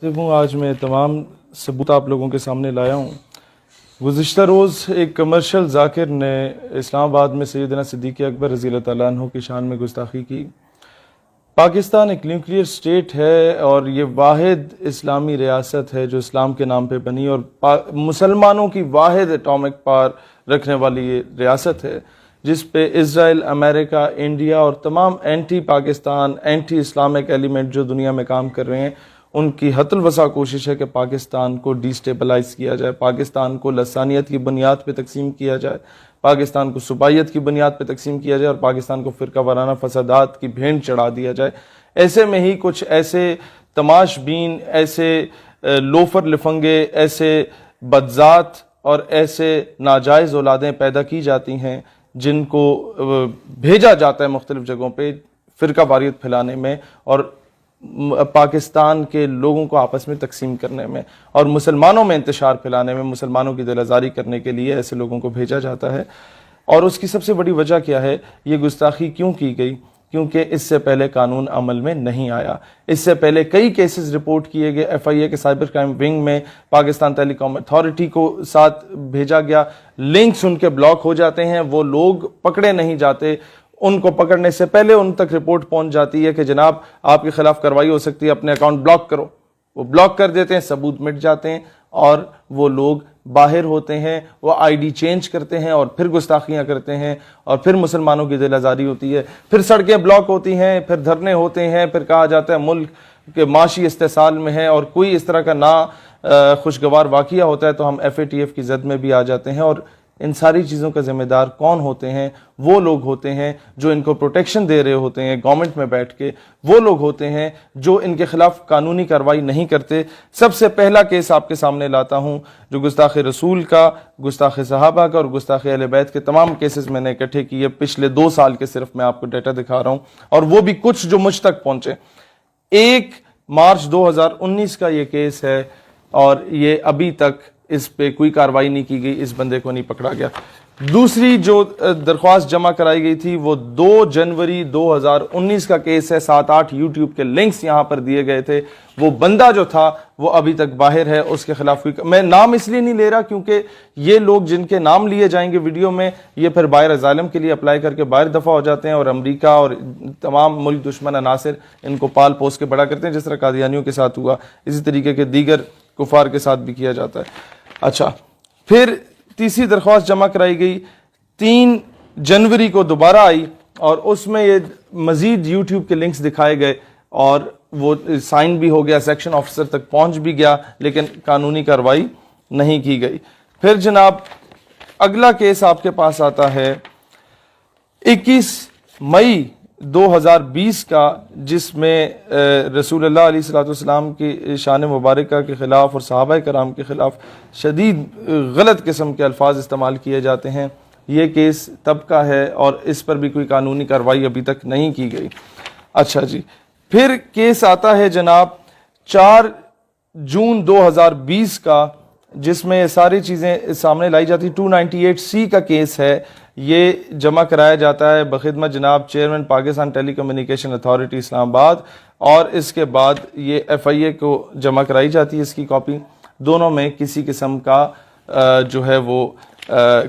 آج میں تمام ثبوت آپ لوگوں کے سامنے لایا ہوں۔ گزشتہ روز ایک کمرشل ذاکر نے اسلام آباد میں سیدنا صدیق اکبر رضی اللہ تعالیٰ عنہ کی شان میں گستاخی کی۔ پاکستان ایک نیوکلیئر سٹیٹ ہے اور یہ واحد اسلامی ریاست ہے جو اسلام کے نام پہ بنی اور مسلمانوں کی واحد ایٹامک پاور رکھنے والی یہ ریاست ہے، جس پہ اسرائیل، امریکہ، انڈیا اور تمام anti Pakistan, anti Islamic element جو دنیا میں کام کر رہے ہیں، ان کی حت الوسع کوشش ہے کہ پاکستان کو ڈی سٹیبلائز کیا جائے، پاکستان کو لسانیت کی بنیاد پہ تقسیم کیا جائے، پاکستان کو صوبائیت کی بنیاد پہ تقسیم کیا جائے اور پاکستان کو فرقہ وارانہ فسادات کی بھینٹ چڑھا دیا جائے۔ ایسے میں ہی کچھ ایسے تماش بین، ایسے لوفر لفنگے، ایسے بدذات اور ایسے ناجائز اولادیں پیدا کی جاتی ہیں جن کو بھیجا جاتا ہے مختلف جگہوں پہ فرقہ واریت پھیلانے میں اور پاکستان کے لوگوں کو آپس میں تقسیم کرنے میں اور مسلمانوں میں انتشار پھیلانے میں، مسلمانوں کی دل آزاری کرنے کے لیے ایسے لوگوں کو بھیجا جاتا ہے۔ اور اس کی سب سے بڑی وجہ کیا ہے؟ یہ گستاخی کیوں کی گئی؟ کیونکہ اس سے پہلے قانون عمل میں نہیں آیا۔ اس سے پہلے کئی کیسز رپورٹ کیے گئے، ایف آئی اے کے سائبر کرائم ونگ میں پاکستان ٹیلی کام اتھارٹی کو ساتھ بھیجا گیا، لنکس ان کے بلاک ہو جاتے ہیں، وہ لوگ پکڑے نہیں جاتے، ان کو پکڑنے سے پہلے ان تک رپورٹ پہنچ جاتی ہے کہ جناب آپ کے خلاف کارروائی ہو سکتی ہے، اپنے اکاؤنٹ بلاک کرو۔ وہ بلاک کر دیتے ہیں، ثبوت مٹ جاتے ہیں اور وہ لوگ باہر ہوتے ہیں، وہ آئی ڈی چینج کرتے ہیں اور پھر گستاخیاں کرتے ہیں اور پھر مسلمانوں کی دل آزاری ہوتی ہے، پھر سڑکیں بلاک ہوتی ہیں، پھر دھرنے ہوتے ہیں، پھر کہا جاتا ہے ملک کے معاشی استحصال میں ہے اور کوئی اس طرح کا نا خوشگوار واقعہ ہوتا ہے تو ہم ایف اے ٹی ایف کی زد میں بھی آ جاتے ہیں۔ اور ان ساری چیزوں کا ذمہ دار کون ہوتے ہیں؟ وہ لوگ ہوتے ہیں جو ان کو پروٹیکشن دے رہے ہوتے ہیں گورنمنٹ میں بیٹھ کے، وہ لوگ ہوتے ہیں جو ان کے خلاف قانونی کارروائی نہیں کرتے۔ سب سے پہلا کیس آپ کے سامنے لاتا ہوں جو گستاخ رسول کا، گستاخ صحابہ کا اور گستاخ اہل بیت کے تمام کیسز میں نے اکٹھے کیے پچھلے 2 سال کے، صرف میں آپ کو ڈیٹا دکھا رہا ہوں اور وہ بھی کچھ جو مجھ تک پہنچے۔ 1 مارچ 2019 کا یہ کیس ہے اور یہ ابھی تک اس پہ کوئی کارروائی نہیں کی گئی، اس بندے کو نہیں پکڑا گیا۔ دوسری جو درخواست جمع کرائی گئی تھی وہ 2 جنوری 2019 کا کیس ہے، 7-8 یوٹیوب کے لنکس یہاں پر دیے گئے تھے۔ وہ بندہ جو تھا وہ ابھی تک باہر ہے، اس کے خلاف کوئی، میں نام اس لیے نہیں لے رہا کیونکہ یہ لوگ جن کے نام لیے جائیں گے ویڈیو میں، یہ پھر باہر اسائلم کے لیے اپلائی کر کے باہر دفع ہو جاتے ہیں اور امریکہ اور تمام ملک دشمن عناصر ان کو پال پوس کے بڑا کرتے ہیں، جس طرح قادیانیوں کے ساتھ ہوا، اسی طریقے کے دیگر کفار کے ساتھ بھی کیا جاتا ہے۔ اچھا، پھر تیسری درخواست جمع کرائی گئی 3 جنوری کو دوبارہ آئی اور اس میں یہ مزید یوٹیوب کے لنکس دکھائے گئے اور وہ سائن بھی ہو گیا، سیکشن آفیسر تک پہنچ بھی گیا، لیکن قانونی کارروائی نہیں کی گئی۔ پھر جناب اگلا کیس آپ کے پاس آتا ہے 21 مئی 2020 کا، جس میں رسول اللہ علیہ الصلوۃ والسلام کی شان مبارکہ کے خلاف اور صحابہ کرام کے خلاف شدید غلط قسم کے الفاظ استعمال کیے جاتے ہیں۔ یہ کیس تب کا ہے اور اس پر بھی کوئی قانونی کارروائی ابھی تک نہیں کی گئی۔ اچھا جی، پھر کیس آتا ہے جناب 4 جون 2020 کا، جس میں یہ ساری چیزیں سامنے لائی جاتی۔ 298C کا کیس ہے، یہ جمع کرایا جاتا ہے بخدمت جناب چیئرمین پاکستان ٹیلی کمیونیکیشن اتھارٹی اسلام آباد اور اس کے بعد یہ ایف آئی اے کو جمع کرائی جاتی ہے اس کی کاپی۔ دونوں میں کسی قسم کا جو ہے وہ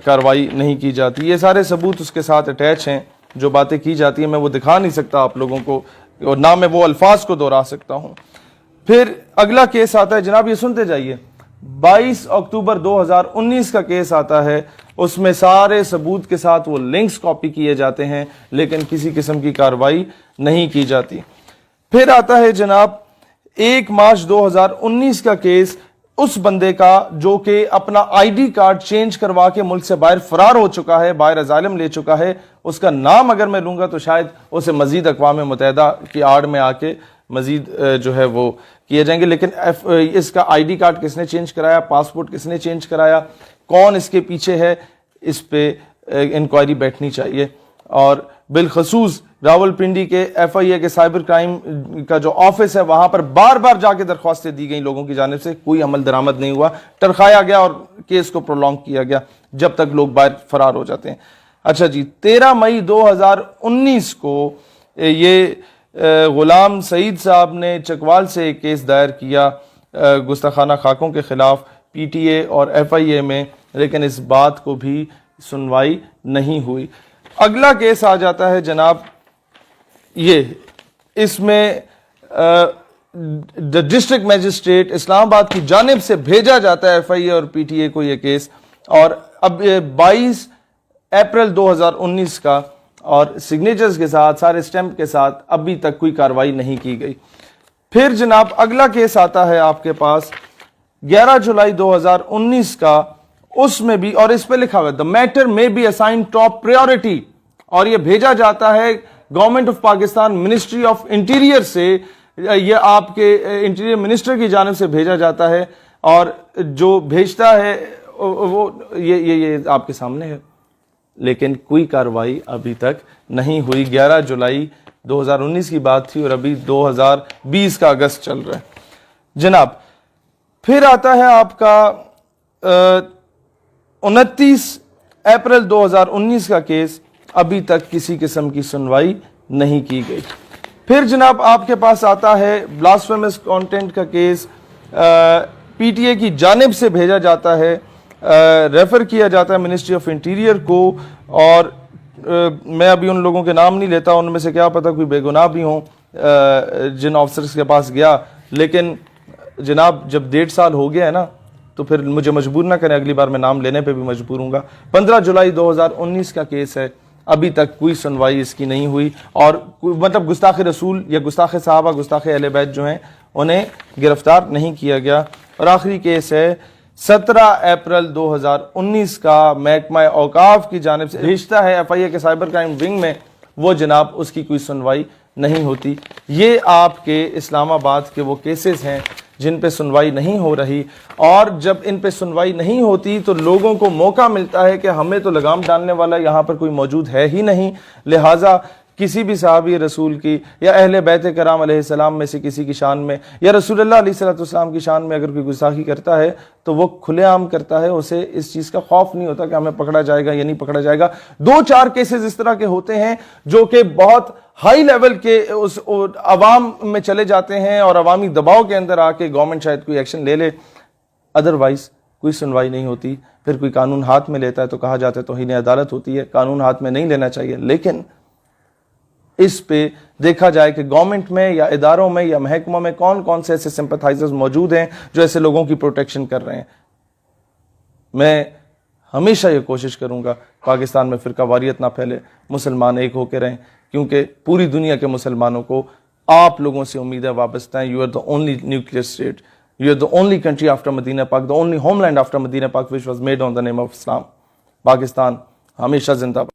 کارروائی نہیں کی جاتی۔ یہ سارے ثبوت اس کے ساتھ اٹیچ ہیں، جو باتیں کی جاتی ہیں میں وہ دکھا نہیں سکتا آپ لوگوں کو اور نہ میں وہ الفاظ کو دہرا سکتا ہوں۔ پھر اگلا کیس آتا ہے جناب، یہ سنتے جائیے، 22 اکتوبر 2019 کا کیس آتا ہے۔ اس میں سارے ثبوت کے ساتھ وہ لنکس کاپی کیے جاتے ہیں لیکن کسی قسم کی کارروائی نہیں کی جاتی۔ پھر آتا ہے جناب 1 مارچ 2019 کا کیس، اس بندے کا جو کہ اپنا آئی ڈی کارڈ چینج کروا کے ملک سے باہر فرار ہو چکا ہے، باہر اسائلم لے چکا ہے۔ اس کا نام اگر میں لوں گا تو شاید اسے مزید اقوام متحدہ کی آڑ میں آ کے مزید جو ہے وہ کیے جائیں گے، لیکن اس کا آئی ڈی کارڈ کس نے چینج کرایا، پاسپورٹ کس نے چینج کرایا، کون اس کے پیچھے ہے، اس پہ انکوائری بیٹھنی چاہیے۔ اور بالخصوص راول پنڈی کے ایف آئی اے کے سائبر کرائم کا جو آفس ہے وہاں پر بار بار جا کے درخواستیں دی گئیں لوگوں کی جانب سے، کوئی عمل درآمد نہیں ہوا، ٹرخایا گیا اور کیس کو پرولونگ کیا گیا جب تک لوگ باہر فرار ہو جاتے ہیں۔ اچھا جی، 13 مئی 2019 کو یہ غلام سعید صاحب نے چکوال سے ایک کیس دائر کیا گستاخانہ خاکوں کے خلاف پی ٹی اے اور ایف آئی اے میں، لیکن اس بات کو بھی سنوائی نہیں ہوئی۔ اگلا کیس آ جاتا ہے جناب یہ، اس میں ڈسٹرکٹ میجسٹریٹ اسلام آباد کی جانب سے بھیجا جاتا ہے ایف آئی اے اور پی ٹی اے کو یہ کیس، اور اب 22 اپریل 2019 کا، اور سگنیچرز کے ساتھ، سارے سٹیمپ کے ساتھ، ابھی تک کوئی کارروائی نہیں کی گئی۔ پھر جناب اگلا کیس آتا ہے آپ کے پاس 11 جولائی 2019 کا، اس میں بھی، اور اس پہ لکھا ہوا ہے the matter may be assigned top priority، اور یہ بھیجا جاتا ہے government of Pakistan ministry of interior سے، یہ آپ کے انٹیریئر منسٹر کی جانب سے بھیجا جاتا ہے، اور جو بھیجتا ہے وہ یہ آپ کے سامنے ہے، لیکن کوئی کارروائی ابھی تک نہیں ہوئی۔ 11 جولائی 2019 کی بات تھی اور ابھی 2020 کا اگست چل رہا ہے جناب۔ پھر آتا ہے آپ کا 29 اپریل 2019 کا کیس، ابھی تک کسی قسم کی سنوائی نہیں کی گئی۔ پھر جناب آپ کے پاس آتا ہے بلاسفیمس کانٹینٹ کا کیس، پی ٹی اے کی جانب سے بھیجا جاتا ہے، ریفر کیا جاتا ہے منسٹری آف انٹیریئر کو، اور میں ابھی ان لوگوں کے نام نہیں لیتا، ان میں سے کیا پتہ کوئی بے گناہ بھی ہوں جن آفسرز کے پاس گیا، لیکن جناب جب 1.5 سال ہو گیا ہے نا، تو پھر مجھے مجبور نہ کریں، اگلی بار میں نام لینے پہ بھی مجبور ہوں گا۔ 15 جولائی 2019 کا کیس ہے، ابھی تک کوئی سنوائی اس کی نہیں ہوئی، اور مطلب گستاخ رسول یا گستاخ صحابہ، گستاخ اہل بیت جو ہیں انہیں گرفتار نہیں کیا گیا۔ اور آخری کیس ہے 17 اپریل 2019 کا، محکمہ اوقاف کی جانب سے بھیجتا ہے ایف آئی اے کے سائبر کرائم ونگ میں، وہ جناب اس کی کوئی سنوائی نہیں ہوتی۔ یہ آپ کے اسلام آباد کے وہ کیسز ہیں جن پہ سنوائی نہیں ہو رہی، اور جب ان پہ سنوائی نہیں ہوتی تو لوگوں کو موقع ملتا ہے کہ ہمیں تو لگام ڈالنے والا یہاں پر کوئی موجود ہے ہی نہیں، لہٰذا کسی بھی صحابی رسول کی یا اہل بیت کرام علیہ السلام میں سے کسی کی شان میں، یا رسول اللہ علیہ السلام کی شان میں اگر کوئی گستاخی کرتا ہے تو وہ کھلے عام کرتا ہے، اسے اس چیز کا خوف نہیں ہوتا کہ ہمیں پکڑا جائے گا یا نہیں پکڑا جائے گا۔ 2-4 کیسز اس طرح کے ہوتے ہیں جو کہ بہت ہائی لیول کے اس عوام میں چلے جاتے ہیں، اور عوامی دباؤ کے اندر آ کے گورنمنٹ شاید کوئی ایکشن لے لے، ادروائز کوئی سنوائی نہیں ہوتی۔ پھر کوئی قانون ہاتھ میں لیتا ہے تو کہا جاتا ہے توہین عدالت ہوتی ہے، قانون ہاتھ میں نہیں لینا چاہیے، لیکن اس پہ دیکھا جائے کہ گورنمنٹ میں یا اداروں میں یا محکموں میں کون کون سے ایسے سمپتھائزرز موجود ہیں جو ایسے لوگوں کی پروٹیکشن کر رہے ہیں۔ میں ہمیشہ یہ کوشش کروں گا پاکستان میں فرقہ واریت نہ پھیلے، مسلمان ایک ہو کے رہیں، کیونکہ پوری دنیا کے مسلمانوں کو آپ لوگوں سے امیدیں وابستہ ہیں۔ You are the only nuclear state, you are the only country after Medina Pak, the only homeland after Medina Pak which was made on the name of Islam۔ Pakistan ہمیشہ زندہ باد۔